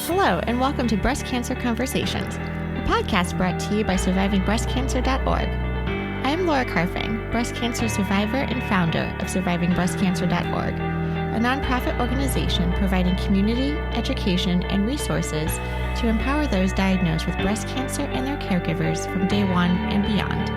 Hello, and welcome to Breast Cancer Conversations, a podcast brought to you by survivingbreastcancer.org. I am Laura Carfing, breast cancer survivor and founder of survivingbreastcancer.org, a nonprofit organization providing community, education, and resources to empower those diagnosed with breast cancer and their caregivers from day one and beyond.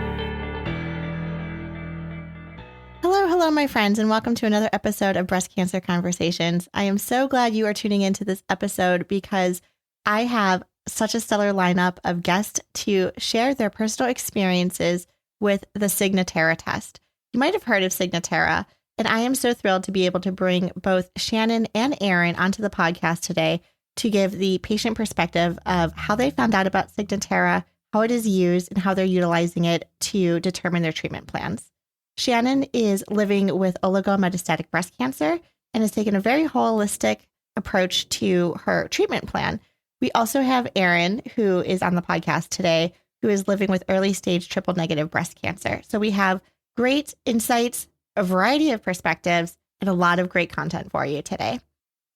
Hello, my friends, and welcome to another episode of Breast Cancer Conversations. I am so glad you are tuning into this episode because I have such a stellar lineup of guests to share their personal experiences with the Signatera test. You might have heard of Signatera, and I am so thrilled to be able to bring both Shannon and Erin onto the podcast today to give the patient perspective of how they found out about Signatera, how it is used, and how they're utilizing it to determine their treatment plans. Shannon is living with oligometastatic breast cancer and has taken a very holistic approach to her treatment plan. We also have Erin, who is on the podcast today, who is living with early stage triple negative breast cancer. So we have great insights, a variety of perspectives, and a lot of great content for you today.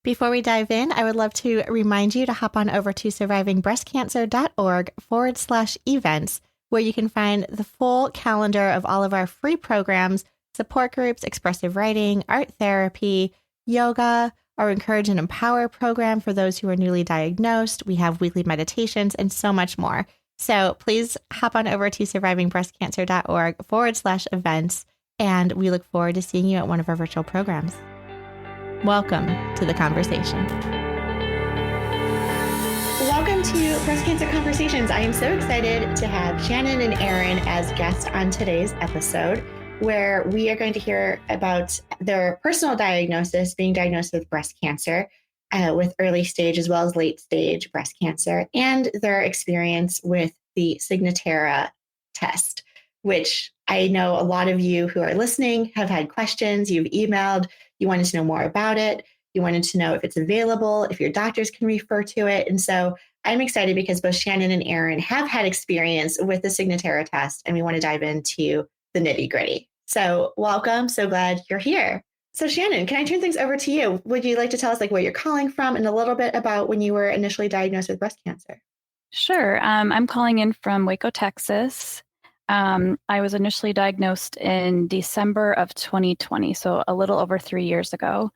Before we dive in, I would love to remind you to hop on over to survivingbreastcancer.org/events, where you can find the full calendar of all of our free programs, support groups, expressive writing, art therapy, yoga, our Encourage and Empower program for those who are newly diagnosed. We have weekly meditations and so much more. So please hop on over to survivingbreastcancer.org/events, and we look forward to seeing you at one of our virtual programs. Welcome to the conversation. Welcome to Breast Cancer Conversations. I am so excited to have Shannon and Erin as guests on today's episode, where we are going to hear about their personal diagnosis, being diagnosed with breast cancer, with early stage as well as late stage breast cancer, and their experience with the Signatera test, which I know a lot of you who are listening have had questions. You've emailed, you wanted to know more about it. You wanted to know if it's available, if your doctors can refer to it. And so I'm excited because both Shannon and Erin have had experience with the Signatera test, and we want to dive into the nitty gritty. So welcome. So glad you're here. So Shannon, can I turn things over to you? Would you like to tell us where you're calling from and a little bit about when you were initially diagnosed with breast cancer? Sure. I'm calling in from Waco, Texas. I was initially diagnosed in December of 2020, so a little over 3 years ago.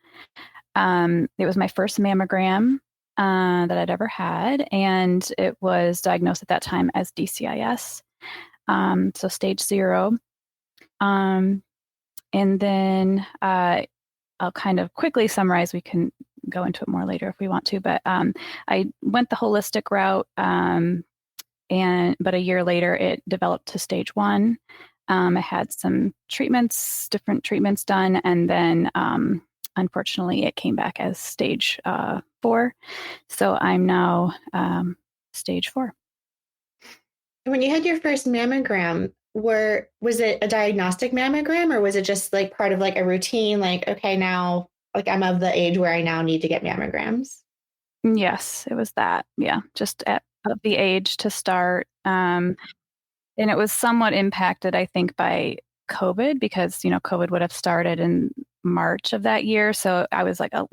It was my first mammogram that I'd ever had, and it was diagnosed at that time as DCIS, so stage 0. And then I'll kind of quickly summarize. We can go into it more later if we want to, but I went the holistic route, but a year later it developed to stage 1. I had some different treatments done, and then unfortunately, it came back as stage 4. So I'm now stage 4. When you had your first mammogram, was it a diagnostic mammogram, or was it just like part of like a routine? Like, okay, now like I'm of the age where I now need to get mammograms. Yes, it was that. Yeah, just at the age to start. And it was somewhat impacted, I think, by COVID, because, COVID would have started in March of that year. So I was like, a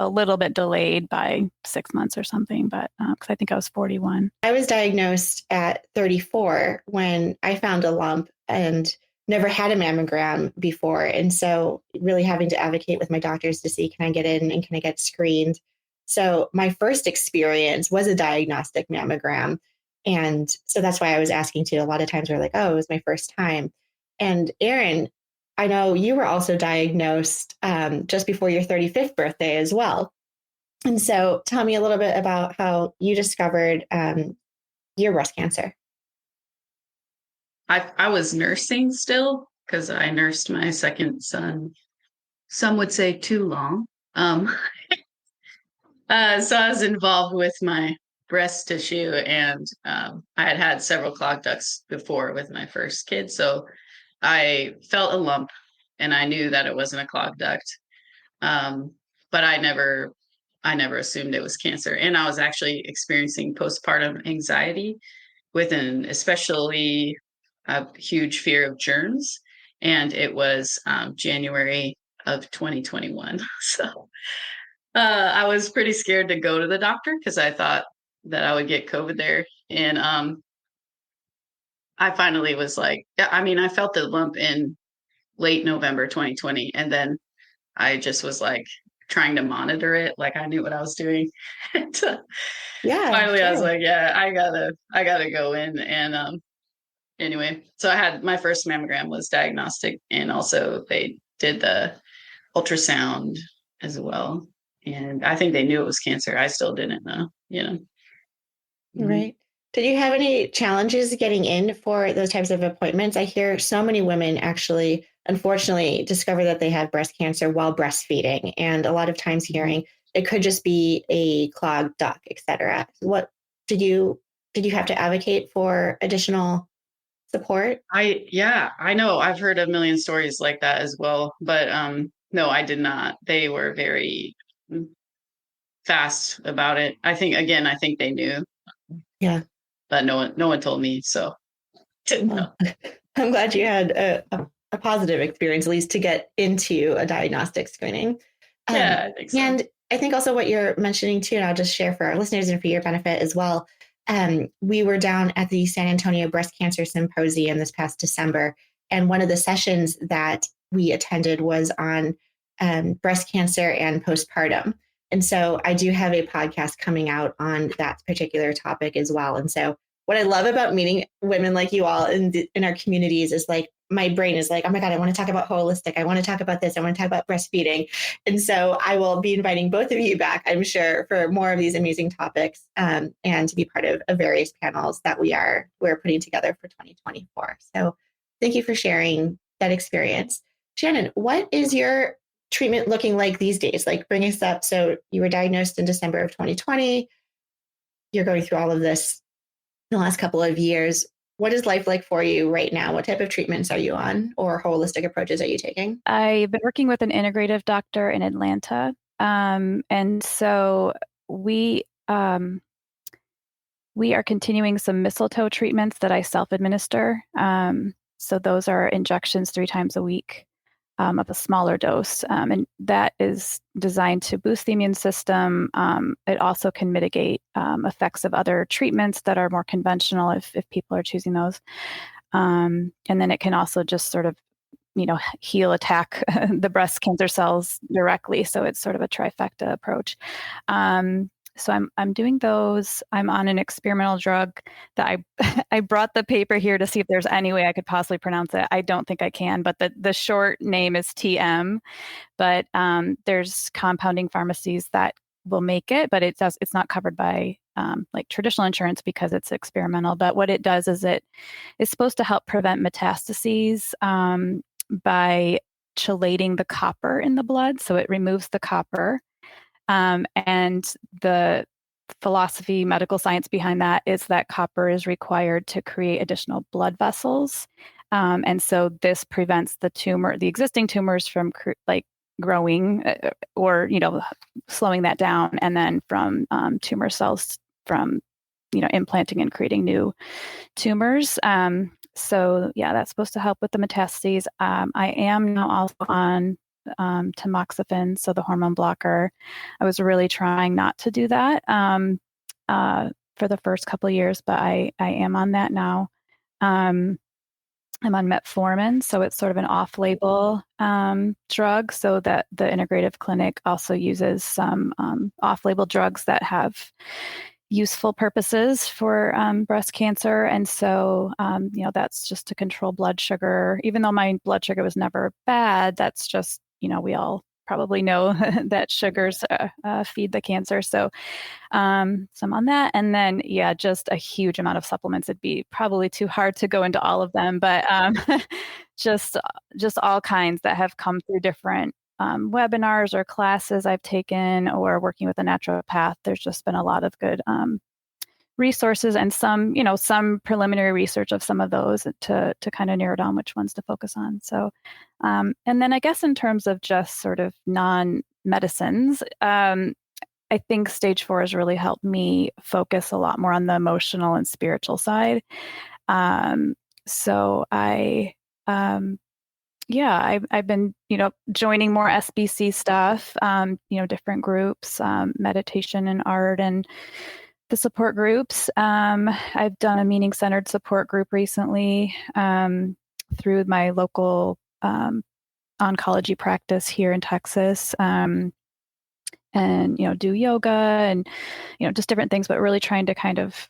little bit delayed by 6 months or something, but because I think I was 41. I was diagnosed at 34 when I found a lump and never had a mammogram before. And so really having to advocate with my doctors to see, can I get in and can I get screened? So my first experience was a diagnostic mammogram. And so that's why I was asking too. A lot of times we're like, oh, it was my first time. And Erin, I know you were also diagnosed just before your 35th birthday as well. And so tell me a little bit about how you discovered your breast cancer. I was nursing still because I nursed my second son. Some would say too long. So I was involved with my breast tissue, and I had several clog ducts before with my first kid. So I felt a lump, and I knew that it wasn't a clog duct. But I never assumed it was cancer. And I was actually experiencing postpartum anxiety with an especially a huge fear of germs. And it was January of 2021. So I was pretty scared to go to the doctor because I thought that I would get COVID there. And I finally was like, I mean, I felt the lump in late November 2020. And then I just was like trying to monitor it. Like I knew what I was doing. And, Yeah, finally, I was sure. like, yeah, I gotta go in. And anyway, so I had my first mammogram was diagnostic, and also they did the ultrasound as well. And I think they knew it was cancer. I still didn't know, you know. Mhm. Right. Did you have any challenges getting in for those types of appointments? I hear so many women actually, unfortunately, discover that they have breast cancer while breastfeeding, and a lot of times hearing it could just be a clogged duct, et cetera. What did you have to advocate for additional support? I know I've heard a million stories like that as well, but no, I did not. They were very fast about it. I think they knew, Yeah. but no one told me, so didn't know. Well, I'm glad you had a positive experience, at least to get into a diagnostic screening. Yeah, I think so. And I think also what you're mentioning too, and I'll just share for our listeners and for your benefit as well. We were down at the San Antonio Breast Cancer Symposium this past December, and one of the sessions that we attended was on breast cancer and postpartum. And so I do have a podcast coming out on that particular topic as well. And so what I love about meeting women like you all in our communities is like my brain is like, oh my God, I want to talk about holistic. I want to talk about this. I want to talk about breastfeeding. And so I will be inviting both of you back, I'm sure, for more of these amazing topics and to be part of various panels that we're putting together for 2024. So thank you for sharing that experience. Shannon, what is your treatment looking like these days? Like bring us up. So you were diagnosed in December of 2020. You're going through all of this in the last couple of years. What is life like for you right now? What type of treatments are you on, or holistic approaches are you taking? I've been working with an integrative doctor in Atlanta. And so we are continuing some mistletoe treatments that I self-administer. So those are injections 3 times a week of a smaller dose. And that is designed to boost the immune system. It also can mitigate effects of other treatments that are more conventional if people are choosing those. And then it can also just sort of, heal, attack the breast cancer cells directly. So it's sort of a trifecta approach. So I'm doing those. I'm on an experimental drug that I brought the paper here to see if there's any way I could possibly pronounce it. I don't think I can, but the short name is TM. But there's compounding pharmacies that will make it, but it's not covered by like traditional insurance because it's experimental. But what it does is it is supposed to help prevent metastases by chelating the copper in the blood. So it removes the copper. And the philosophy, medical science behind that is that copper is required to create additional blood vessels. And so this prevents the existing tumors from growing or, slowing that down, and then from tumor cells from, implanting and creating new tumors. So yeah, that's supposed to help with the metastases. I am now also on tamoxifen, so the hormone blocker. I was really trying not to do that for the first couple of years, but I am on that now. I'm on metformin, so it's sort of an off-label drug, so that the integrative clinic also uses some off-label drugs that have useful purposes for breast cancer. And so, that's just to control blood sugar. Even though my blood sugar was never bad, that's just, we all probably know that sugars feed the cancer. So I'm on that. And then, yeah, just a huge amount of supplements. It'd be probably too hard to go into all of them, but just all kinds that have come through different webinars or classes I've taken, or working with a naturopath. There's just been a lot of good resources and some preliminary research of some of those to kind of narrow down which ones to focus on. So, and then I guess in terms of just sort of non-medicines, I think stage 4 has really helped me focus a lot more on the emotional and spiritual side. So I Yeah, I've been, joining more SBC stuff, different groups, meditation and art and the support groups. I've done a meaning-centered support group recently through my local oncology practice here in Texas. And, do yoga and, just different things, but really trying to kind of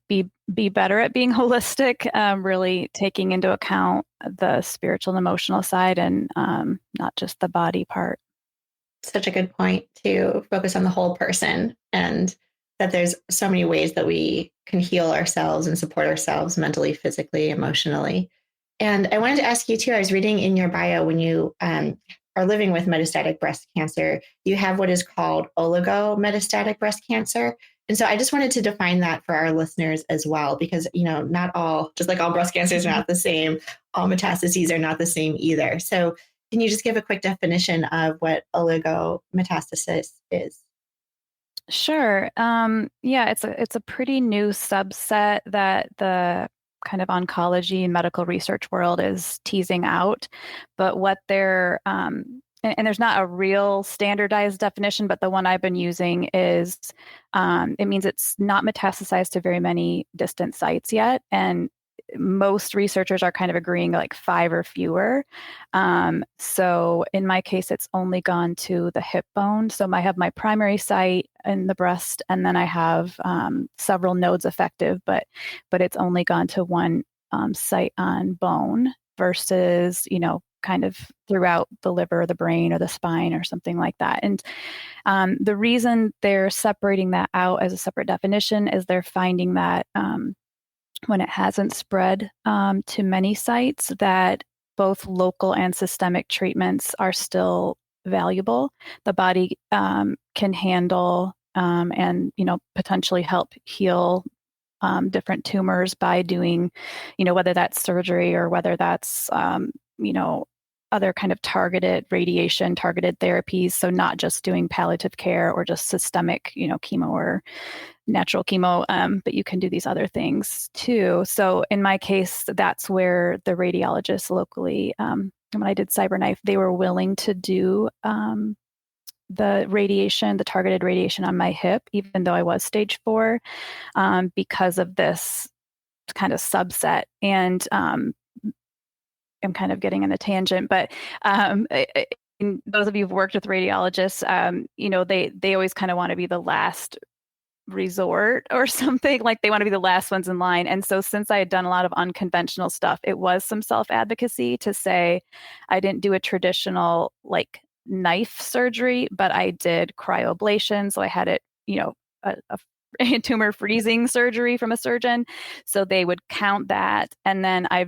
be better at being holistic, really taking into account the spiritual and emotional side and not just the body part. Such a good point to focus on the whole person, and that there's so many ways that we can heal ourselves and support ourselves mentally, physically, emotionally. And I wanted to ask you too, I was reading in your bio, when you are living with metastatic breast cancer, you have what is called oligometastatic breast cancer. And so I just wanted to define that for our listeners as well, because, not all, just like all breast cancers are not the same, all metastases are not the same either. So can you just give a quick definition of what oligometastasis is? Sure. Yeah, it's a pretty new subset that the kind of oncology and medical research world is teasing out. But what they're and there's not a real standardized definition, but the one I've been using is it means it's not metastasized to very many distant sites yet, and most researchers are kind of agreeing like 5 or fewer. So in my case, it's only gone to the hip bone. So I have my primary site in the breast, and then I have several nodes affected, but it's only gone to one site on bone versus, kind of throughout the liver, the brain, or the spine, or something like that. And the reason they're separating that out as a separate definition is they're finding that when it hasn't spread to many sites, that both local and systemic treatments are still valuable. The body can handle and potentially help heal different tumors by doing, whether that's surgery or whether that's other kind of targeted radiation, targeted therapies. So not just doing palliative care or just systemic, chemo or natural chemo, but you can do these other things too. So in my case, that's where the radiologists locally, when I did CyberKnife, they were willing to do the radiation, the targeted radiation on my hip, even though I was stage 4, because of this kind of subset. And I'm kind of getting on a tangent, but those of you who've worked with radiologists, they always kind of want to be the last resort or something, like they want to be the last ones in line. And so since I had done a lot of unconventional stuff, it was some self-advocacy to say I didn't do a traditional like knife surgery, but I did cryoablation. So I had it, a tumor freezing surgery from a surgeon. So they would count that. And then I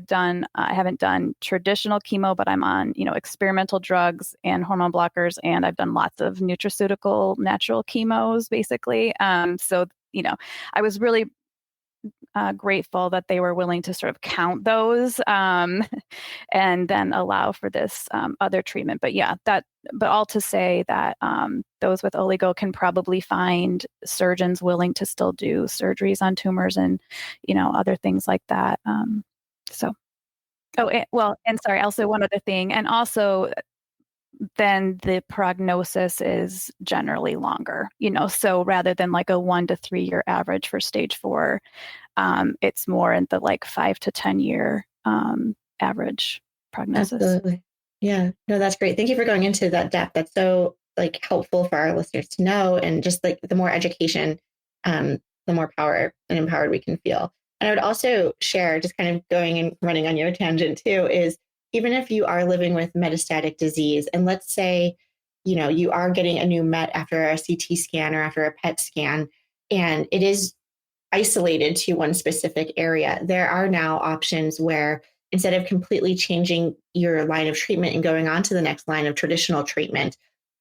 haven't done traditional chemo, but I'm on, experimental drugs and hormone blockers. And I've done lots of nutraceutical natural chemos, basically. So, I was really grateful that they were willing to sort of count those and then allow for this other treatment. But yeah, but all to say that those with oligo can probably find surgeons willing to still do surgeries on tumors and, other things like that. And sorry, also one other thing. And also, then the prognosis is generally longer, so rather than like a 1 to 3 year average for stage 4, it's more in the like 5 to 10 year average prognosis. Absolutely. Yeah, no, that's great. Thank you for going into that depth. That's so like helpful for our listeners to know. And just like the more education, the more power and empowered we can feel. And I would also share, just kind of going and running on your tangent too, is even if you are living with metastatic disease, and let's say, you are getting a new MET after a CT scan or after a PET scan, and it is isolated to one specific area, there are now options where instead of completely changing your line of treatment and going on to the next line of traditional treatment,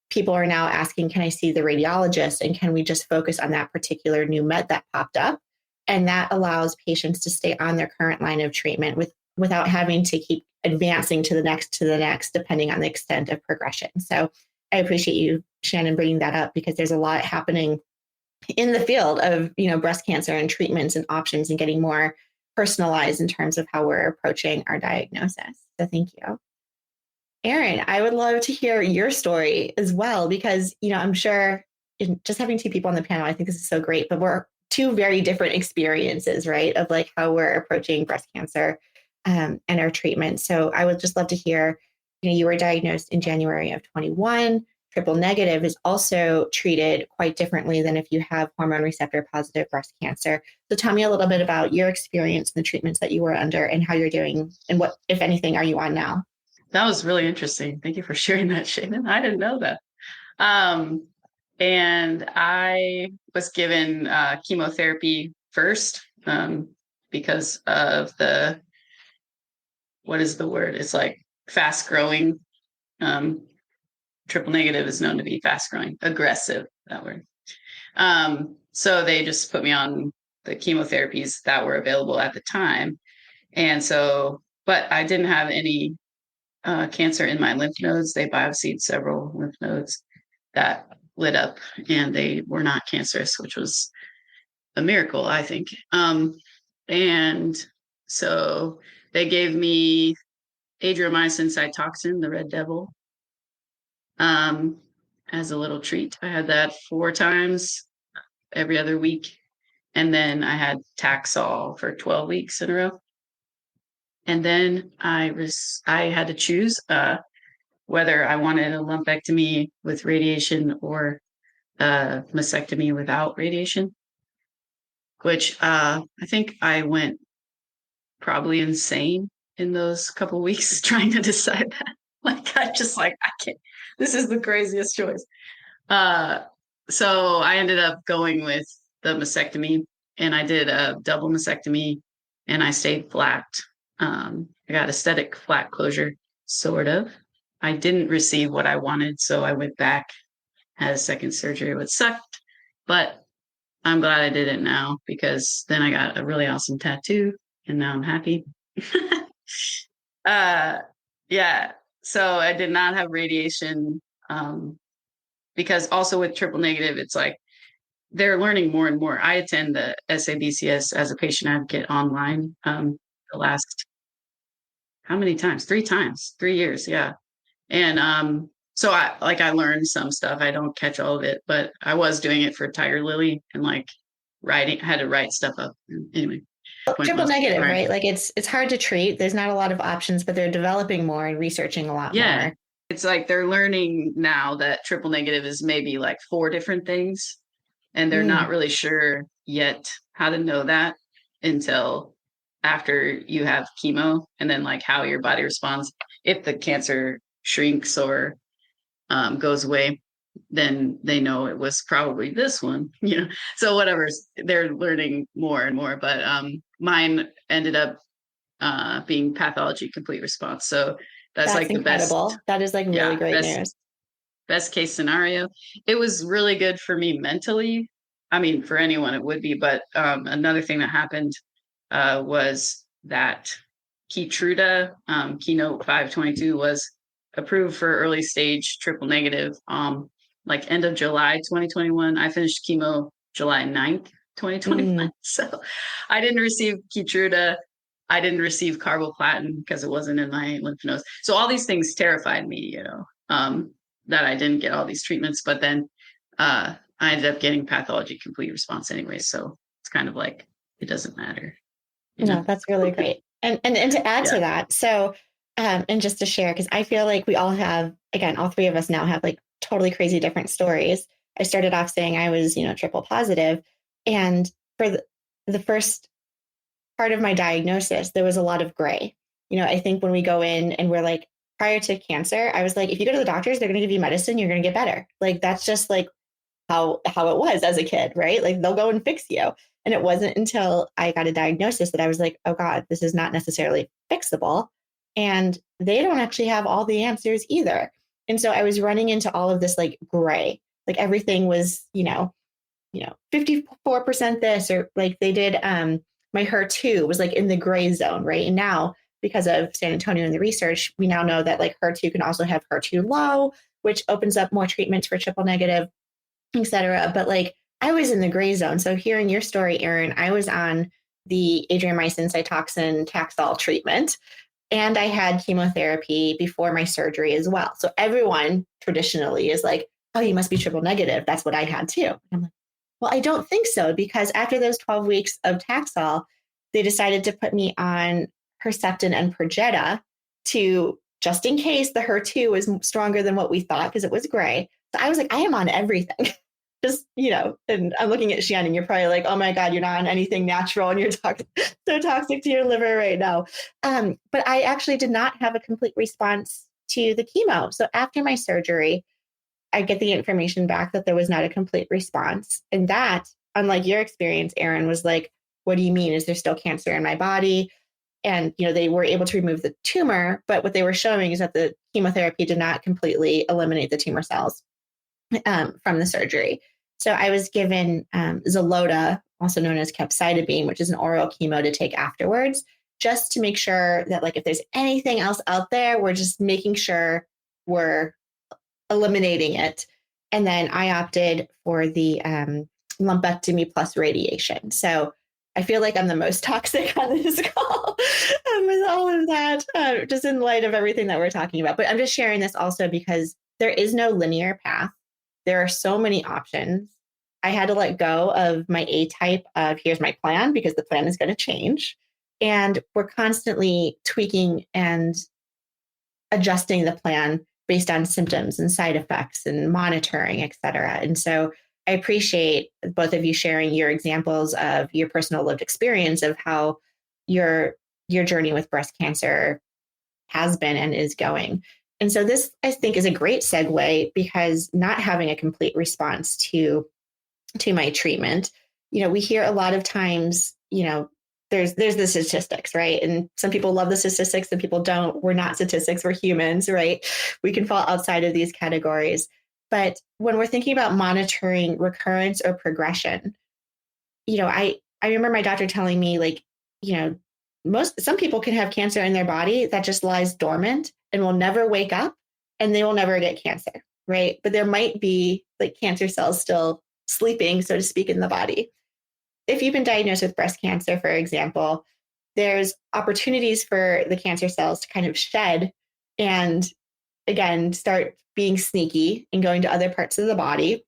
people are now asking, can I see the radiologist? And can we just focus on that particular new MET that popped up? And that allows patients to stay on their current line of treatment without having to keep advancing to the next, depending on the extent of progression. So I appreciate you, Shannon, bringing that up, because there's a lot happening in the field of, breast cancer and treatments and options, and getting more personalized in terms of how we're approaching our diagnosis. So thank you. Erin, I would love to hear your story as well, because, I'm sure just having two people on the panel, I think this is so great, but we're two very different experiences, right? Of like how we're approaching breast cancer and our treatment. So I would just love to hear, you were diagnosed in January of 21. Triple negative is also treated quite differently than if you have hormone receptor positive breast cancer. So tell me a little bit about your experience and the treatments that you were under and how you're doing and what, if anything, are you on now? That was really interesting. Thank you for sharing that, Shannon. I didn't know that. And I was given chemotherapy first because of what is the word? It's like fast growing. Triple negative is known to be fast growing, aggressive, that word. So they just put me on the chemotherapies that were available at the time. And so, but I didn't have any cancer in my lymph nodes. They biopsied several lymph nodes that lit up and they were not cancerous, which was a miracle, I think. And so they gave me adriamycin cytoxin, the red devil, as a little treat. I had that 4 times every other week. And then I had Taxol for 12 weeks in a row. And then I had to choose whether I wanted a lumpectomy with radiation or a mastectomy without radiation, which I think I went probably insane in those couple weeks trying to decide that. I can't, this is the craziest choice. So I ended up going with the mastectomy, and I did a double mastectomy, and I stayed flat. I got aesthetic flat closure, sort of. I didn't receive what I wanted, so I went back, had a second surgery, which sucked, but I'm glad I did it now because then I got a really awesome tattoo, and now I'm happy. Yeah. So I did not have radiation because also with triple negative, it's like they're learning more and more. I attend the SABCS as a patient advocate online the last, how many times? 3 times, 3 years. Yeah. And so I learned some stuff. I don't catch all of it, but I was doing it for Tiger Lily and I had to write stuff up. Anyway. Triple negative, right? Like it's hard to treat. There's not a lot of options, but they're developing more and researching a lot more. It's like they're learning now that triple negative is maybe like 4 different things, and they're not really sure yet how to know that until after you have chemo, and then like how your body responds. If the cancer shrinks or goes away, then they know it was probably this one, so whatever, they're learning more and more, but mine ended up being pathology complete response, so that's like incredible. The best. That is like really great news. Best case scenario. It was really good for me mentally. I mean, for anyone it would be, but another thing that happened was that Keytruda, Keynote 522, was approved for early stage triple negative like end of July 2021. I finished chemo July 9th, 2021. So I didn't receive Keytruda. I didn't receive carboplatin because it wasn't in my lymph nodes. So all these things terrified me, that I didn't get all these treatments. But then I ended up getting pathology complete response anyway. So it's kind of like, it doesn't matter. No, that's really great. And to add to that, so and just to share, because I feel like we all have, again, all 3 of us now have like totally crazy different stories. I started off saying I was, triple positive. And for the first part of my diagnosis, there was a lot of gray. I think when we go in and we're like, prior to cancer, I was like, if you go to the doctors, they're going to give you medicine, you're going to get better. Like, that's just like how it was as a kid, right? Like they'll go and fix you. And it wasn't until I got a diagnosis that I was like, oh God, this is not necessarily fixable. And they don't actually have all the answers either. And so I was running into all of this like gray, like everything was, 54% this, or like they did, my HER2 was like in the gray zone, right? And now because of San Antonio and the research, we now know that like HER2 can also have HER2 low, which opens up more treatments for triple negative, et cetera. But like I was in the gray zone. So hearing your story, Erin, I was on the adriamycin cytoxin Taxol treatment. And I had chemotherapy before my surgery as well. So everyone traditionally is like, oh, you must be triple negative. That's what I had too. I'm like, well, I don't think so, because after those 12 weeks of Taxol, they decided to put me on Herceptin and Perjeta to, just in case the HER2 was stronger than what we thought, because it was gray. So I was like, I am on everything. Just, and I'm looking at Shannon, you're probably like, oh my God, you're not on anything natural and you're so toxic to your liver right now. But I actually did not have a complete response to the chemo. So after my surgery, I get the information back that there was not a complete response. And that, unlike your experience, Erin, was like, what do you mean? Is there still cancer in my body? And, they were able to remove the tumor, but what they were showing is that the chemotherapy did not completely eliminate the tumor cells from the surgery. So I was given Xeloda, also known as capecitabine, which is an oral chemo to take afterwards, just to make sure that, like, if there's anything else out there, we're just making sure we're eliminating it. And then I opted for the lumpectomy plus radiation. So I feel like I'm the most toxic on this call with all of that, just in light of everything that we're talking about. But I'm just sharing this also because there is no linear path. There are so many options. I had to let go of my A type of here's my plan, because the plan is going to change. And we're constantly tweaking and adjusting the plan based on symptoms and side effects and monitoring, et cetera. And so I appreciate both of you sharing your examples of your personal lived experience of how your journey with breast cancer has been and is going. And so this, I think, is a great segue, because not having a complete response to my treatment, we hear a lot of times, there's the statistics, right? And some people love the statistics, some people don't. We're not statistics, we're humans, right? We can fall outside of these categories. But when we're thinking about monitoring recurrence or progression, I remember my doctor telling me, like, some people can have cancer in their body that just lies dormant and will never wake up, and they will never get cancer, right? But there might be like cancer cells still sleeping, so to speak, in the body. If you've been diagnosed with breast cancer, for example, there's opportunities for the cancer cells to kind of shed and, again, start being sneaky and going to other parts of the body,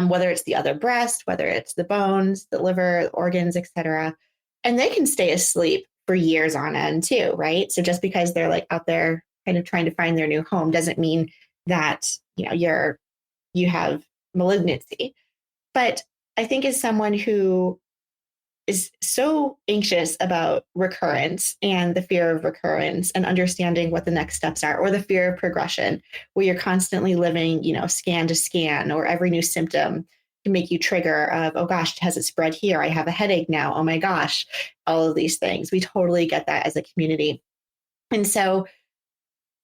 whether it's the other breast, whether it's the bones, the liver, the organs, et cetera. And they can stay asleep for years on end too, right? So just because they're like out there kind of trying to find their new home doesn't mean that, you have malignancy. But I think as someone who is so anxious about recurrence and the fear of recurrence and understanding what the next steps are, or the fear of progression, where you're constantly living, scan to scan, or every new symptom can make you trigger of, oh gosh, has it spread here? I have a headache now. Oh my gosh, all of these things. We totally get that as a community. And so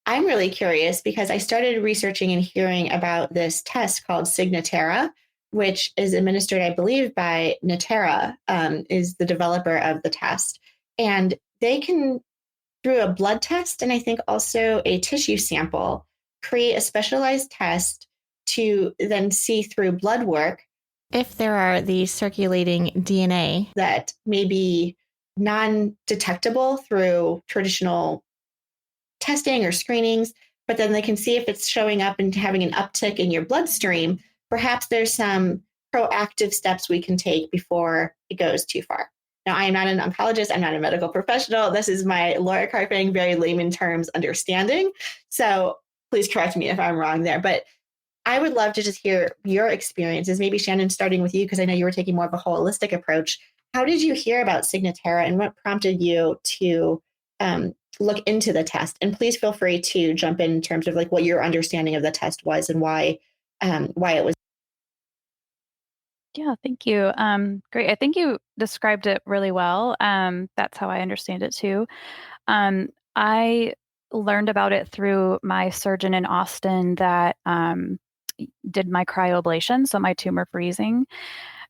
I'm really curious, because I started researching and hearing about this test called Signatera, which is administered, I believe, by Natera, is the developer of the test. And they can, through a blood test and I think also a tissue sample, create a specialized test to then see through blood work if there are the circulating DNA that may be non-detectable through traditional testing or screenings, but then they can see if it's showing up and having an uptick in your bloodstream. Perhaps there's some proactive steps we can take before it goes too far. Now, I am not an oncologist. I'm not a medical professional. This is my Laura Carping, very layman terms understanding. So please correct me if I'm wrong there. But I would love to just hear your experiences. Maybe Shannon, starting with you, because I know you were taking more of a holistic approach. How did you hear about Signatera, and what prompted you to look into the test? And please feel free to jump in terms of like what your understanding of the test was and why it was. Yeah, thank you. Great. I think you described it really well. That's how I understand it too. I learned about it through my surgeon in Austin that did my cryoablation, so my tumor freezing.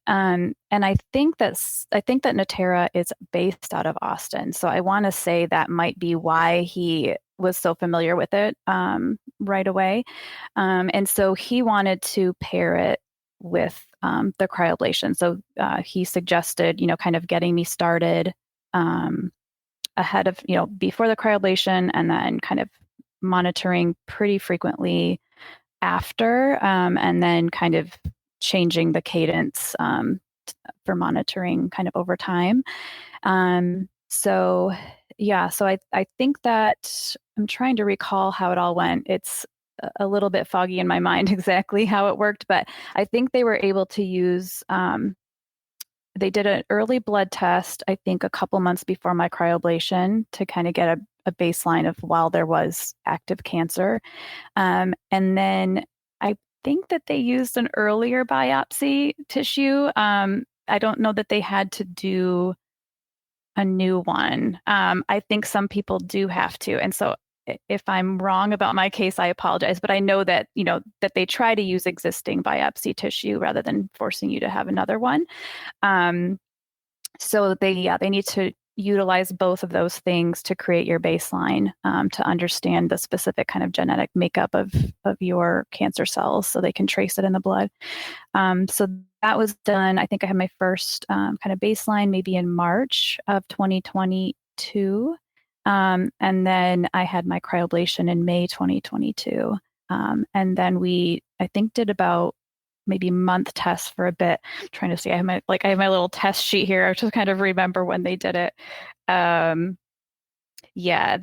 And I think that Natera is based out of Austin. So I want to say that might be why he was so familiar with it right away. And so he wanted to pair it with the cryoablation. So he suggested, kind of getting me started ahead of, before the cryoablation, and then kind of monitoring pretty frequently after, and then kind of changing the cadence for monitoring kind of over time. So I think that I'm trying to recall how it all went. It's a little bit foggy in my mind exactly how it worked, but I think they were able to use, they did an early blood test, I think a couple months before my cryoablation, to kind of get a baseline of while there was active cancer. And then I think that they used an earlier biopsy tissue. I don't know that they had to do a new one. I think some people do have to. And so if I'm wrong about my case, I apologize. But I know that, that they try to use existing biopsy tissue rather than forcing you to have another one. So they need to utilize both of those things to create your baseline, to understand the specific kind of genetic makeup of your cancer cells so they can trace it in the blood. So that was done. I think I had my first kind of baseline maybe in March of 2022. And then I had my cryoablation in May 2022. And then we, I think, did about maybe month tests for a bit. I'm trying to see, I have my little test sheet here to kind of remember when they did it. They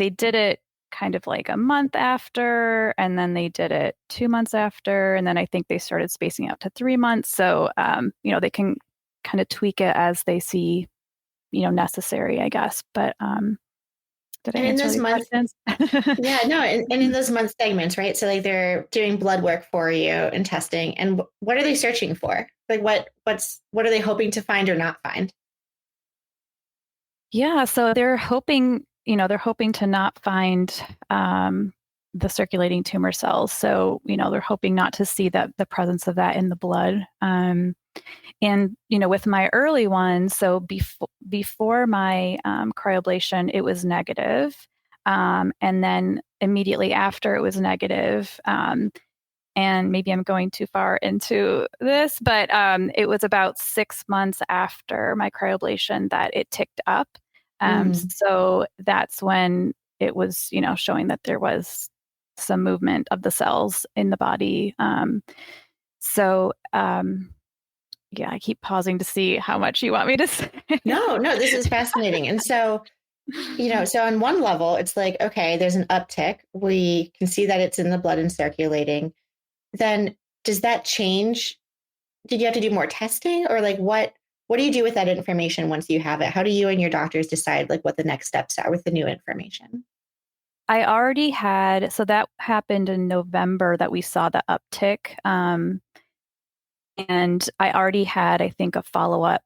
did it kind of like a month after, and then they did it 2 months after, and then I think they started spacing out to 3 months. So, they can kind of tweak it as they see, necessary, I guess. But did I answer those questions? Yeah, no, and in those month segments, right? So like they're doing blood work for you and testing, and what are they searching for? Like what are they hoping to find or not find? Yeah, so they're hoping to not find the circulating tumor cells. So, they're hoping not to see the presence of that in the blood. And, with my early ones, so before my cryoablation, it was negative. And then immediately after, it was negative. And maybe I'm going too far into this, but it was about 6 months after my cryoablation that it ticked up. So that's when it was, showing that there was some movement of the cells in the body. I keep pausing to see how much you want me to say. No, this is fascinating. And so, so on one level, it's like, okay, there's an uptick. We can see that it's in the blood and circulating. Then does that change? Did you have to do more testing, or like what do you do with that information once you have it? How do you and your doctors decide like what the next steps are with the new information? I already had, so that happened in November that we saw the uptick. And I already had, I think, a follow-up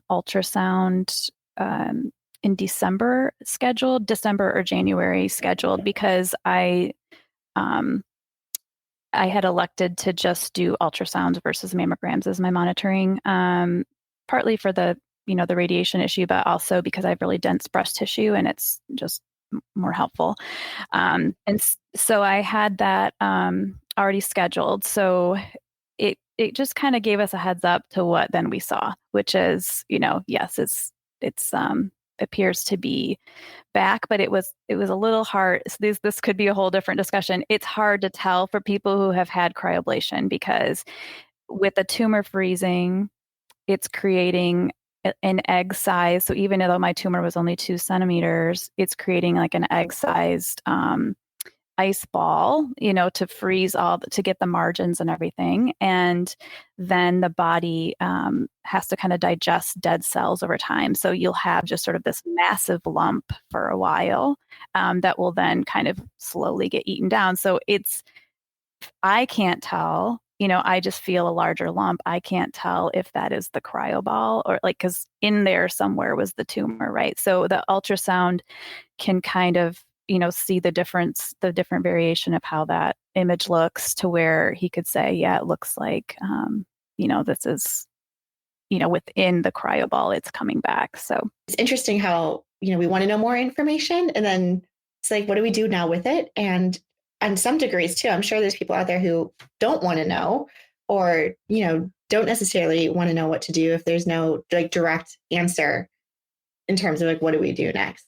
ultrasound in December or January scheduled, because I had elected to just do ultrasounds versus mammograms as my monitoring, partly for the radiation issue, but also because I have really dense breast tissue and it's just more helpful. And so I had that already scheduled. So it just kind of gave us a heads up to what then we saw, which is, yes, it's appears to be back, but it was a little hard. So this could be a whole different discussion. It's hard to tell for people who have had cryoablation, because with the tumor freezing, it's creating an egg size. So even though my tumor was only 2 centimeters, it's creating like an egg sized ice ball, to freeze to get the margins and everything. And then the body has to kind of digest dead cells over time. So you'll have just sort of this massive lump for a while that will then kind of slowly get eaten down. So I can't tell, I just feel a larger lump. I can't tell if that is the cryoball or because in there somewhere was the tumor, right? So the ultrasound can kind of see the different variation of how that image looks, to where he could say, yeah, it looks like, this is, within the cryoball, it's coming back. So it's interesting how, we want to know more information, and then it's like, what do we do now with it? And on some degrees too, I'm sure there's people out there who don't want to know, or, don't necessarily want to know what to do if there's no like direct answer in terms of like, what do we do next?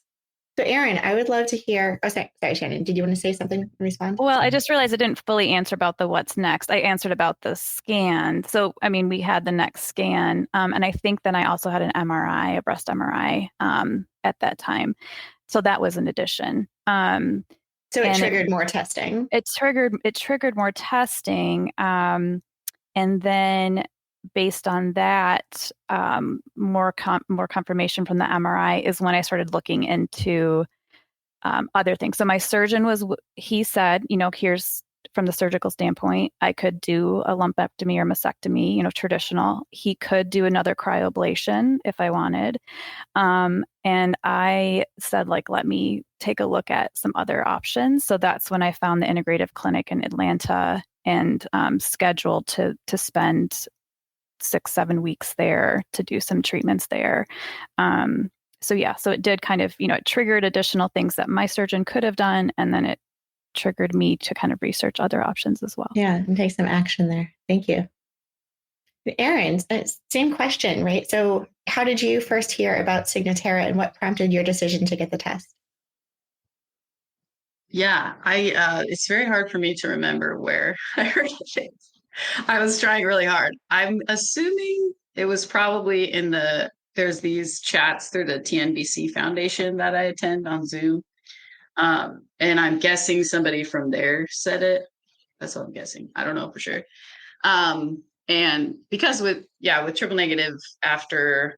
So Erin, I would love to hear, sorry, Shannon, did you want to say something and respond? Well, I just realized I didn't fully answer about the what's next. I answered about the scan. So, I mean, we had the next scan. And I think then I also had an MRI, a breast MRI, at that time. So that was an addition. So it triggered more testing. It triggered more testing. And then based on that, more confirmation from the MRI is when I started looking into other things. So my surgeon he said, here's from the surgical standpoint, I could do a lumpectomy or mastectomy, traditional. He could do another cryoablation if I wanted. And I said, let me take a look at some other options. So that's when I found the integrative clinic in Atlanta and scheduled to spend 6-7 weeks there to do some treatments there. So it did kind of, it triggered additional things that my surgeon could have done. And then it triggered me to kind of research other options as well. Yeah, and take some action there. Thank you. Erin, same question, right? So how did you first hear about Signatera and what prompted your decision to get the test? Yeah, it's very hard for me to remember where I heard of it. I was trying really hard. I'm assuming it was probably there's these chats through the TNBC Foundation that I attend on Zoom. And I'm guessing somebody from there said it. That's what I'm guessing. I don't know for sure. And because with triple negative after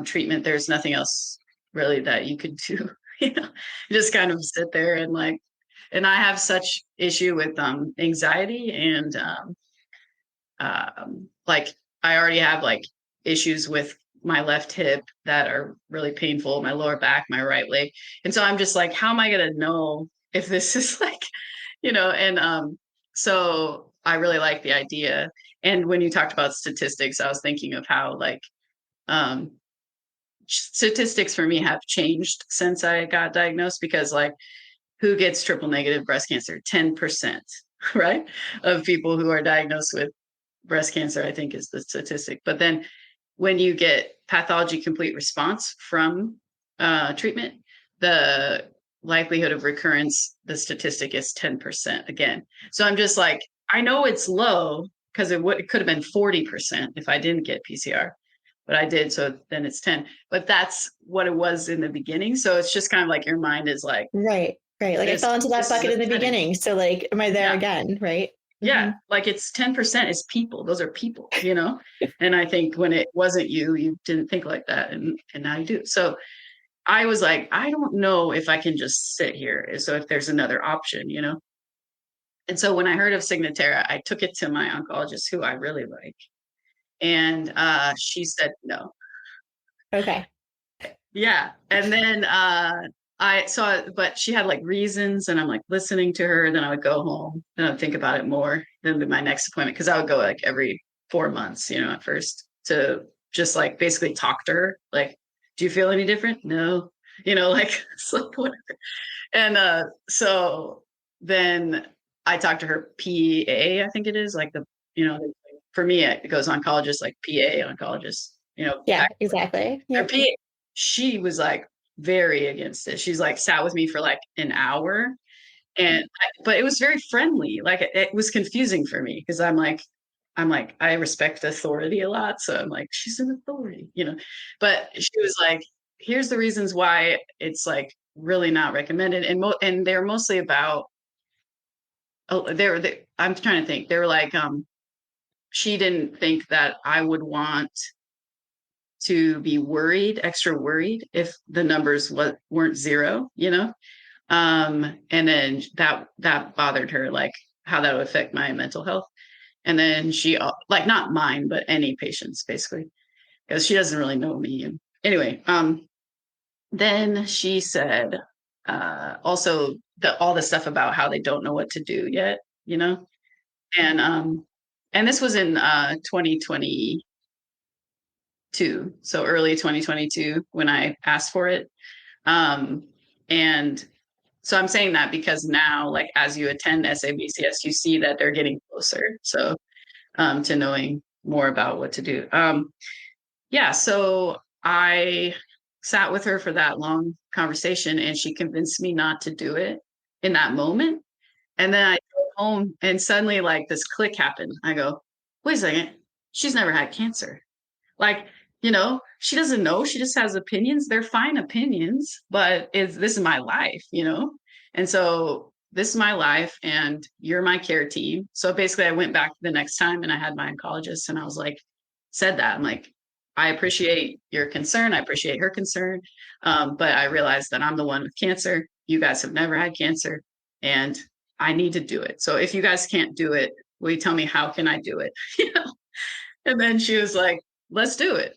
treatment, there's nothing else really that you could do. You just kind of sit there and I have such issue with anxiety and I already have issues with my left hip that are really painful, my lower back, my right leg. And so I'm just like, how am I going to know if this is so I really like the idea. And when you talked about statistics, I was thinking of how statistics for me have changed since I got diagnosed because who gets triple negative breast cancer? 10%, right? Of people who are diagnosed with breast cancer, I think is the statistic. But then when you get pathology complete response from treatment, the likelihood of recurrence, the statistic is 10% again. So I'm just like, I know it's low because it could have been 40% if I didn't get PCR, but I did. So then it's 10, but that's what it was in the beginning. So it's just kind of like your mind is like, right. I fell into that bucket in the beginning. So am I there again? Right. Yeah. It's 10% is people. Those are people, and I think when it wasn't you didn't think like that. And now you do. So I was like, I don't know if I can just sit here. So if there's another option, And so when I heard of Signatera, I took it to my oncologist who I really like. And she said no. Okay. Yeah. And then but she had reasons and I'm listening to her. Then I would go home and I'd think about it more than my next appointment. Cause I would go every 4 months, at first to just basically talk to her. Do you feel any different? No, it's whatever. And so then I talked to her PA, I think it is for me, it goes oncologist, PA oncologist, Yeah, exactly. Her PA, she was very against it. She's sat with me for an hour but it was very friendly. It was confusing for me because I'm like, I respect authority a lot. So I'm like, she's an authority, but she was like, here's the reasons why it's really not recommended. And they're mostly about, I'm trying to think. They were she didn't think that I would want to be extra worried if the numbers weren't zero, and then that bothered her, how that would affect my mental health. And then she not mine, but any patients basically, because she doesn't really know me. And anyway, then she said, also all the stuff about how they don't know what to do yet, and this was in 2022, so early 2022 when I asked for it. And so I'm saying that because now, as you attend SABCS, you see that they're getting closer. So to knowing more about what to do. So I sat with her for that long conversation, and she convinced me not to do it in that moment. And then I go home and suddenly like this click happened. I go, wait a second, she's never had cancer. Like, she doesn't know. She just has opinions. They're fine opinions, but this is my life. And so this is my life and you're my care team. So basically I went back the next time and I had my oncologist and I was like, said that. I'm like, I appreciate your concern. I appreciate her concern. But I realized that I'm the one with cancer. You guys have never had cancer and I need to do it. So if you guys can't do it, will you tell me how can I do it? And then she was like, let's do it.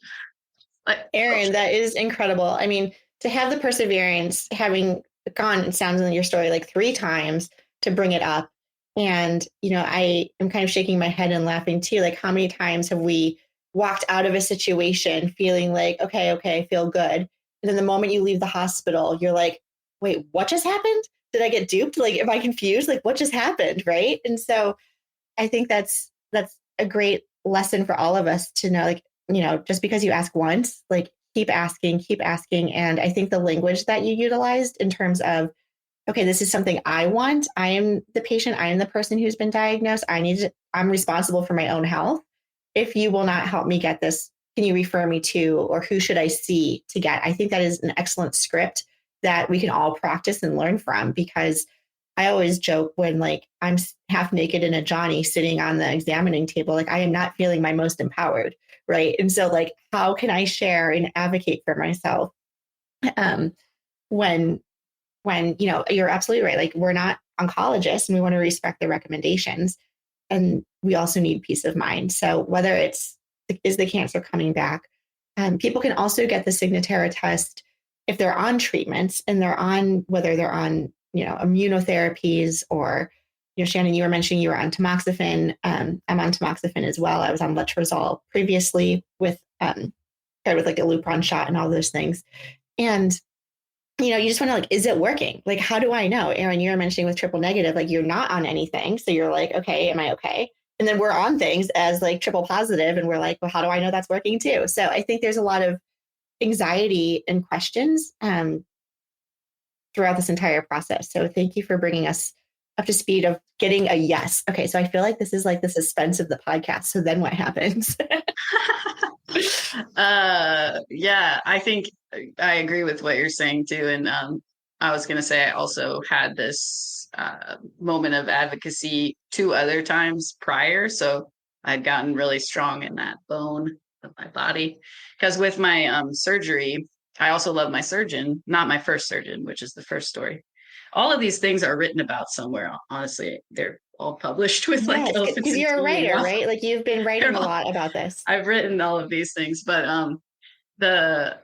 Erin, that is incredible. I mean, to have the perseverance, having gone, it sounds in your story, like 3 times to bring it up. And, I am kind of shaking my head and laughing too. Like, how many times have we walked out of a situation feeling like, okay, I feel good. And then the moment you leave the hospital, you're like, wait, what just happened? Did I get duped? Like, am I confused? Like, what just happened? Right. And so I think that's a great lesson for all of us to know, like, just because you ask once, like keep asking. And I think the language that you utilized in terms of, okay, this is something I want. I am the patient. I am the person who's been diagnosed. I'm responsible for my own health. If you will not help me get this, can you refer me to, or who should I see to get? I think that is an excellent script that we can all practice and learn from, because I always joke when like I'm half naked in a Johnny sitting on the examining table, like I am not feeling my most empowered. Right. And so like, how can I share and advocate for myself? When you're absolutely right. Like, we're not oncologists and we want to respect the recommendations, and we also need peace of mind. So whether is the cancer coming back, people can also get the Signatera test if they're on treatments and whether they're on, immunotherapies or, Shannon, you were mentioning you were on tamoxifen. I'm on tamoxifen as well. I was on letrozole previously paired with like a Lupron shot and all those things. And, you just want to like, is it working? Like, how do I know? Erin, you were mentioning with triple negative, like you're not on anything. So you're like, okay, am I okay? And then we're on things as like triple positive and we're like, well, how do I know that's working too? So I think there's a lot of anxiety and questions throughout this entire process. So thank you for bringing us up to speed of getting a yes. Okay, so I feel like this is like the suspense of the podcast. So then what happens? Yeah, I think I agree with what you're saying too. And I was going to say I also had this moment of advocacy 2 other times prior. So I'd gotten really strong in that bone of my body. Because with my surgery, I also love my surgeon, not my first surgeon, which is the first story. All of these things are written about somewhere. Honestly, they're all published with like yes, because you're a writer, right? Like you've been writing a lot about this. I've written all of these things, but the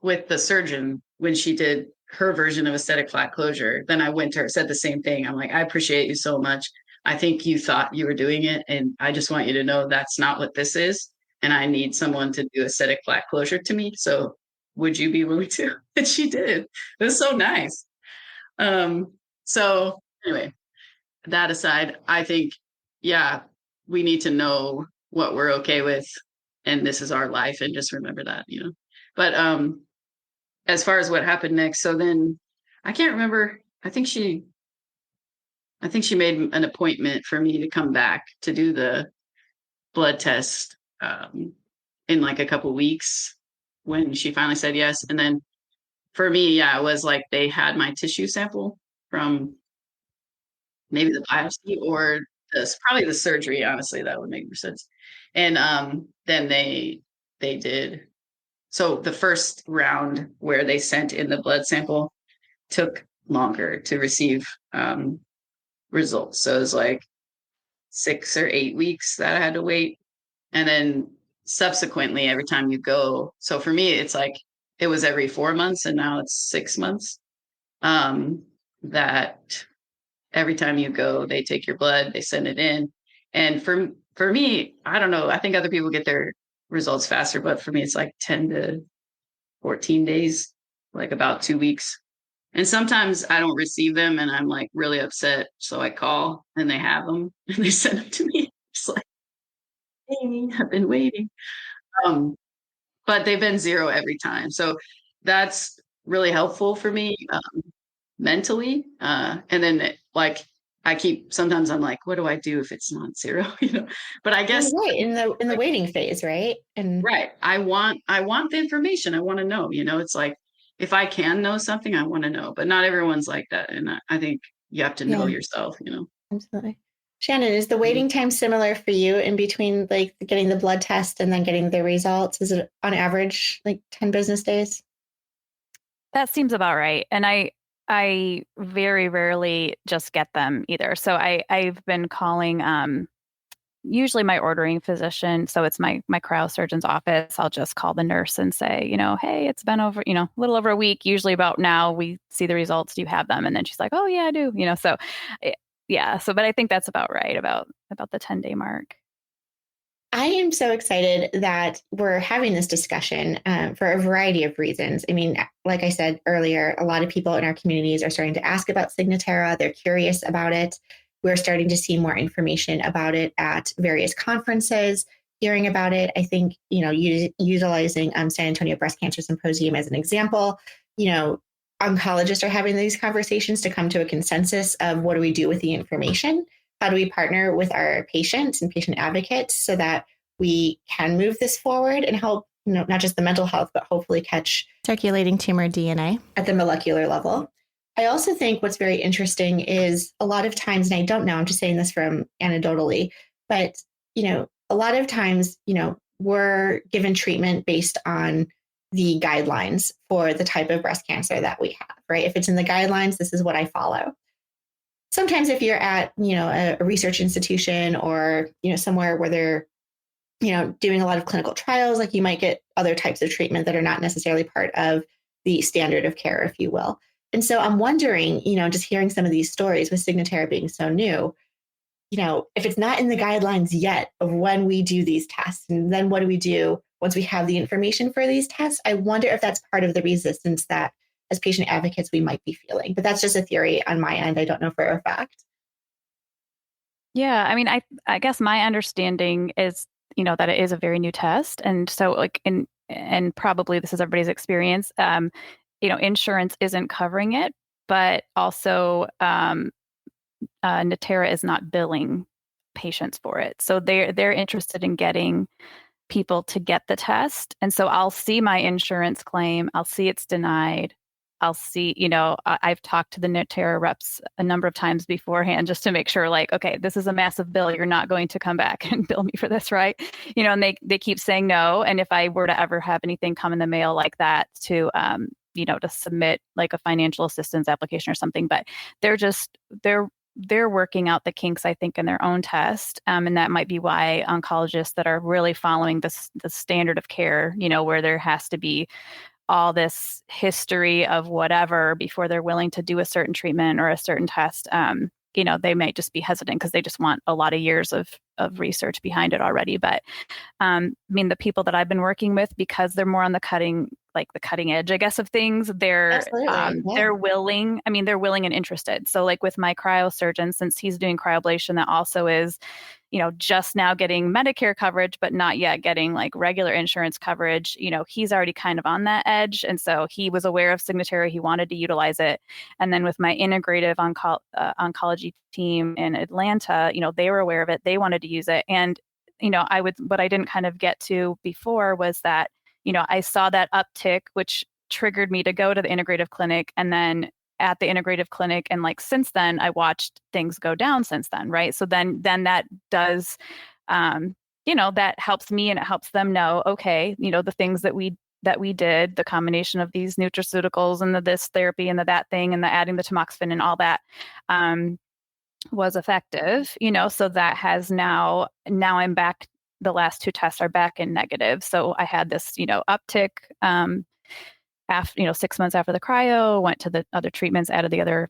with the surgeon, when she did her version of aesthetic flat closure, then I went to her, said the same thing. I'm like, I appreciate you so much. I think you thought you were doing it, and I just want you to know that's not what this is. And I need someone to do aesthetic flat closure to me. So would you be willing to? And she did. It was so nice. So anyway, that aside, I think, yeah, we need to know what we're okay with, and this is our life, and just remember that. But as far as what happened next, so then I can't remember. I think she made an appointment for me to come back to do the blood test in like a couple weeks when she finally said yes. And then for me, yeah, it was like they had my tissue sample from maybe the biopsy or probably the surgery. Honestly, that would make more sense. And then they did. So the first round where they sent in the blood sample took longer to receive results. So it was like 6 or 8 weeks that I had to wait. And then subsequently, every time you go, so for me, it's like it was every 4 months and now it's 6 months. That every time you go, they take your blood, they send it in. And for me, I don't know, I think other people get their results faster, but for me, it's like 10 to 14 days, like about 2 weeks. And sometimes I don't receive them and I'm like really upset. So I call and they have them and they send them to me. It's like, hey, I've been waiting. Um, but they've been 0 every time. So that's really helpful for me mentally. And then like sometimes I'm like, what do I do if it's not 0? But I guess right in the like, waiting phase, right? And right. I want the information. I want to know, it's like if I can know something, I want to know, but not everyone's like that. And I think you have to know yeah, yourself. absolutely. Shannon, is the Mhm. waiting time similar for you in between like getting the blood test and then getting the results? Is it on average like 10 business days? That seems about right. And I very rarely just get them either. So I've been calling usually my ordering physician. So it's my cryosurgeon's office. I'll just call the nurse and say, hey, it's been over, a little over a week. Usually about now we see the results. Do you have them? And then she's like, oh yeah, I do. So yeah. So but I think that's about right, about the 10-day mark. I am so excited that we're having this discussion for a variety of reasons. I mean, like I said earlier, a lot of people in our communities are starting to ask about Signatera. They're curious about it. We're starting to see more information about it at various conferences, hearing about it. I think, utilizing San Antonio Breast Cancer Symposium as an example, oncologists are having these conversations to come to a consensus of what do we do with the information? How do we partner with our patients and patient advocates so that we can move this forward and help, not just the mental health, but hopefully catch circulating tumor DNA at the molecular level. I also think what's very interesting is a lot of times, and I don't know, I'm just saying this from anecdotally, but, a lot of times, we're given treatment based on the guidelines for the type of breast cancer that we have, right? If it's in the guidelines, this is what I follow. Sometimes if you're at, a research institution or, somewhere where they're, doing a lot of clinical trials, like you might get other types of treatment that are not necessarily part of the standard of care, if you will. And so I'm wondering, just hearing some of these stories with Signatera being so new, if it's not in the guidelines yet of when we do these tests, and then what do we do once we have the information for these tests? I wonder if that's part of the resistance that as patient advocates we might be feeling. But that's just a theory on my end. I don't know for a fact. Yeah, I mean, I guess my understanding is, that it is a very new test, and so like and probably this is everybody's experience. Insurance isn't covering it, but also Natera is not billing patients for it, so they're interested in getting people to get the test, and so I'll see my insurance claim, I'll see it's denied. I'll see, I've talked to the Natera reps a number of times beforehand just to make sure, like, okay, this is a massive bill. You're not going to come back and bill me for this, right? And they keep saying no. And if I were to ever have anything come in the mail like that to submit like a financial assistance application or something, but they're working out the kinks, I think, in their own test. And that might be why oncologists that are really following the standard of care, where there has to be all this history of whatever before they're willing to do a certain treatment or a certain test, they might just be hesitant because they just want a lot of years of research behind it already. But I mean, the people that I've been working with, because they're more on the cutting edge, I guess, of things, they're willing. I mean, they're willing and interested. So like with my cryosurgeon, since he's doing cryoablation, that also is, just now getting Medicare coverage, but not yet getting like regular insurance coverage. He's already kind of on that edge. And so he was aware of Signatera. He wanted to utilize it. And then with my integrative oncology team in Atlanta, they were aware of it. They wanted to use it. And, what I didn't kind of get to before was that, I saw that uptick, which triggered me to go to the integrative clinic. And then at the integrative clinic, and like since then, I watched things go down since then, right? So then that does, that helps me and it helps them know, okay, the things that we did, the combination of these nutraceuticals and this therapy and that thing and the adding the tamoxifen and all that was effective, so that has now I'm back. The last 2 tests are back in negative. So I had this, uptick after, 6 months after the cryo, went to the other treatments, added the other,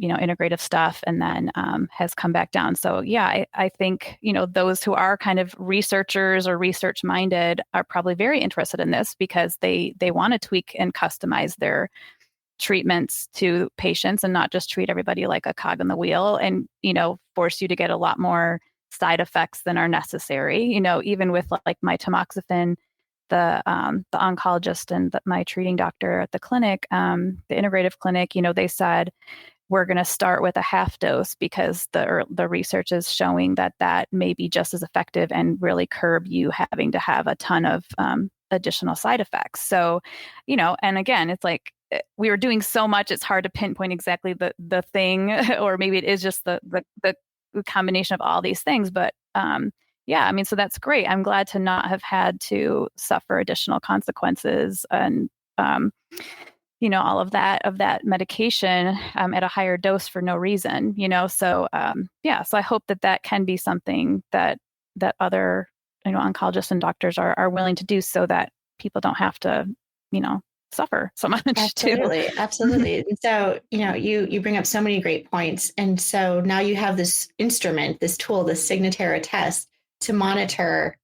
integrative stuff, and then has come back down. So yeah, I think, those who are kind of researchers or research minded are probably very interested in this because they want to tweak and customize their treatments to patients and not just treat everybody like a cog in the wheel and, force you to get a lot more side effects than are necessary. Even with like my tamoxifen, the oncologist and my treating doctor at the clinic, the integrative clinic, they said, we're going to start with a half dose because the research is showing that may be just as effective and really curb you having to have a ton of additional side effects. So, and again, it's like we were doing so much, it's hard to pinpoint exactly the thing, or maybe it is just the combination of all these things. But yeah, I mean, so that's great. I'm glad to not have had to suffer additional consequences and all of that medication at a higher dose for no reason, so so I hope that can be something that other oncologists and doctors are willing to do so that people don't have to suffer so much. Absolutely. And so you bring up so many great points, and so now you have this instrument, this tool, this Signatera test to monitor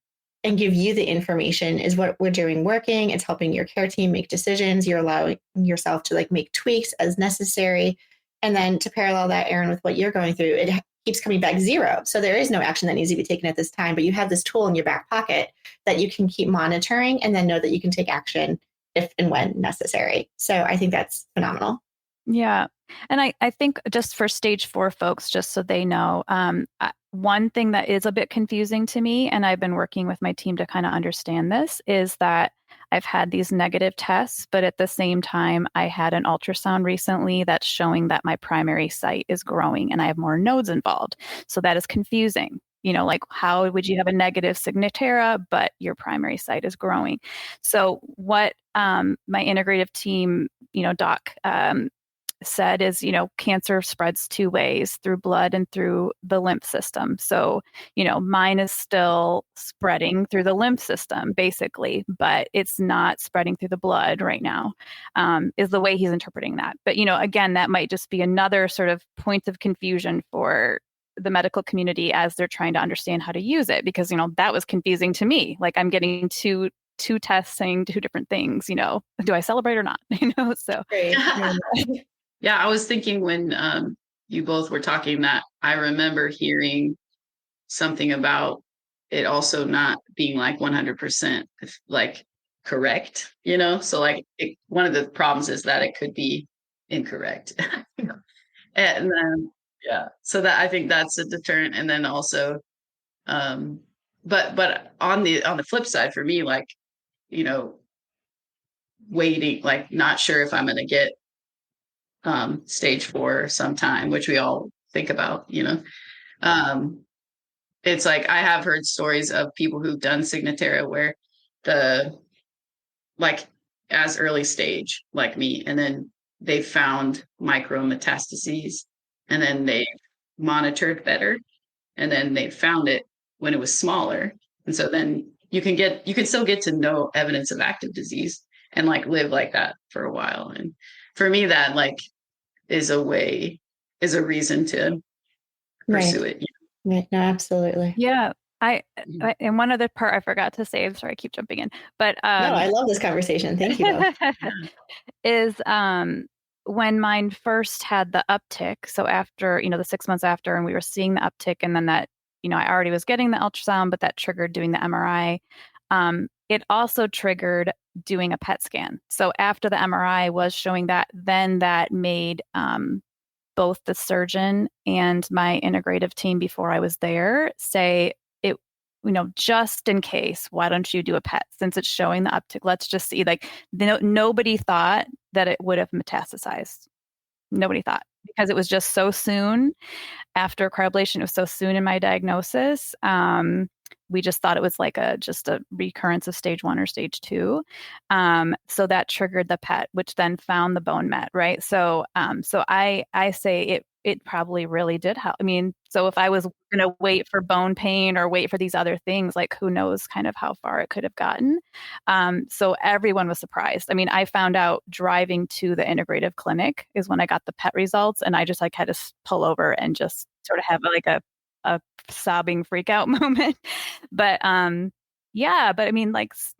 and give you the information. Is what we're doing working? It's helping your care team make decisions. You're allowing yourself to make tweaks as necessary. And then to parallel that, Erin, with what you're going through, it keeps coming back zero. So there is no action that needs to be taken at this time, but you have this tool in your back pocket that you can keep monitoring and then know that you can take action if and when necessary. So I think that's phenomenal. Yeah. And I think just for stage 4 folks, just so they know, one thing that is a bit confusing to me, and I've been working with my team to kind of understand this, is that I've had these negative tests, but at the same time, I had an ultrasound recently that's showing that my primary site is growing and I have more nodes involved. So that is confusing. How would you have a negative Signatera, but your primary site is growing? So what my integrative team, doc, said is, cancer spreads 2 ways, through blood and through the lymph system. So, mine is still spreading through the lymph system, basically, but it's not spreading through the blood right now, is the way he's interpreting that. But, again, that might just be another sort of point of confusion for the medical community as they're trying to understand how to use it, because, that was confusing to me. Like, I'm getting two tests saying 2 different things, do I celebrate or not? So. Yeah, I was thinking when you both were talking that I remember hearing something about it also not being 100% correct, so one of the problems is that it could be incorrect. And then so that I think that's a deterrent. And then also but on the flip side for me, waiting, not sure if I'm going to get stage 4 sometime, which we all think about, it's I have heard stories of people who've done Signatera where as early stage, like me, and then they found micrometastases, and then they monitored better, and then they found it when it was smaller. And so then you can still get to no evidence of active disease and live like that for a while. And for me, that is a reason to pursue it. Right. No, absolutely. Yeah. I and one other part I forgot to say, I'm sorry, I keep jumping in, but no, I love this conversation. Thank you both. Is when mine first had the uptick. So after, the 6 months after, and we were seeing the uptick, and then that, I already was getting the ultrasound, but that triggered doing the MRI. It also triggered doing a PET scan. So after the MRI was showing that, then that made both the surgeon and my integrative team before I was there say, just in case, why don't you do a PET since it's showing the uptick? Let's just see. Nobody thought that it would have metastasized. Nobody thought, because it was just so soon after cryoablation. It was so soon in my diagnosis. We just thought it was just a recurrence of stage 1 or stage 2. So that triggered the PET, which then found the bone met, right? So I say it probably really did help. I mean, so if I was going to wait for bone pain or wait for these other things, who knows kind of how far it could have gotten. So everyone was surprised. I mean, I found out driving to the integrative clinic is when I got the PET results, and I just had to pull over and just sort of have a sobbing freak out moment. But but I mean,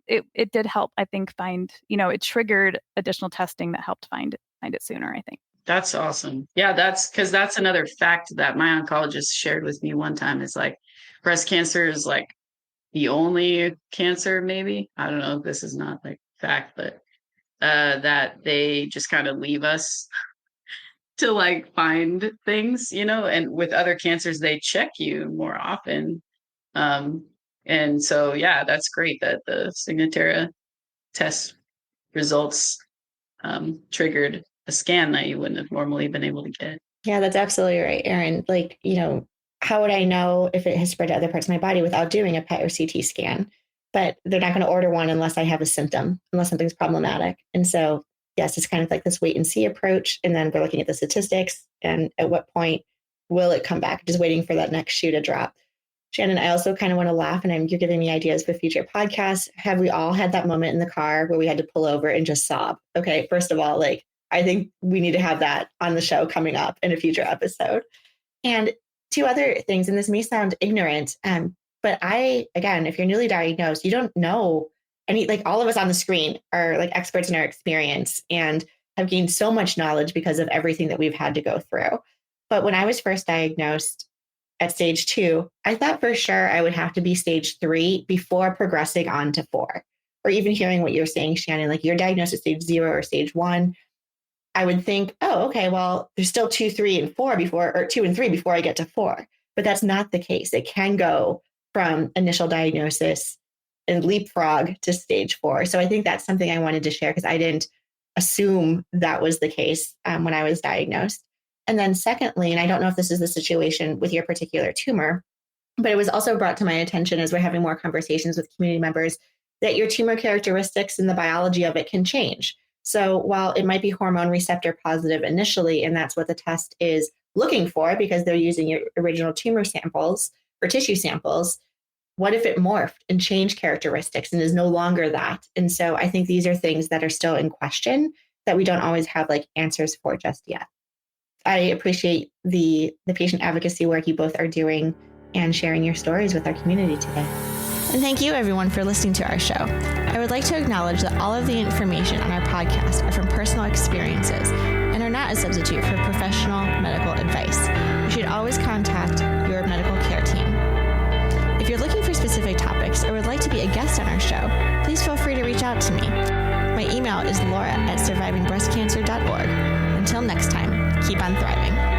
it did help, I think, find, it triggered additional testing that helped find it sooner, I think. That's awesome. Yeah, that's another fact that my oncologist shared with me one time, is breast cancer is the only cancer, maybe. I don't know if this is not like fact, but that they just kind of leave us to like find things, and with other cancers, they check you more often. And so, yeah, that's great that the Signatera test results triggered a scan that you wouldn't have normally been able to get. Yeah, that's absolutely right, Erin. Like, how would I know if it has spread to other parts of my body without doing a PET or CT scan? But they're not going to order one unless I have a symptom, unless something's problematic. And so, yes, it's kind of like this wait and see approach. And then we're looking at the statistics and at what point will it come back? Just waiting for that next shoe to drop. Shannon, I also kind of want to laugh, and you're giving me ideas for future podcasts. Have we all had that moment in the car where we had to pull over and just sob? Okay, first of all, like, I think we need to have that on the show coming up in a future episode. And two other things, and this may sound ignorant, but again, if you're newly diagnosed, you don't know like all of us on the screen are like experts in our experience and have gained so much knowledge because of everything that we've had to go through. But when I was first diagnosed at stage 2, I thought for sure I would have to be stage 3 before progressing on to 4. Or even hearing what you're saying, Shannon, like you're diagnosed at stage 0 or stage 1. I would think, oh, okay, well, there's still 2, 3, and 4 or 2 and 3 before I get to 4. But that's not the case. It can go from initial diagnosis and leapfrog to stage 4. So I think that's something I wanted to share because I didn't assume that was the case when I was diagnosed. And then secondly, and I don't know if this is the situation with your particular tumor, but it was also brought to my attention as we're having more conversations with community members that your tumor characteristics and the biology of it can change. So while it might be hormone receptor positive initially, and that's what the test is looking for because they're using your original tumor samples or tissue samples, what if it morphed and changed characteristics and is no longer that? And so I think these are things that are still in question that we don't always have like answers for just yet. I appreciate the patient advocacy work you both are doing and sharing your stories with our community today. And thank you, everyone, for listening to our show. I would like to acknowledge that all of the information on our podcast are from personal experiences and are not a substitute for professional medical advice. You should always contact your medical care team. If you're looking for specific topics or would like to be a guest on our show, please feel free to reach out to me. My email is laura@survivingbreastcancer.org. Until next time, keep on thriving.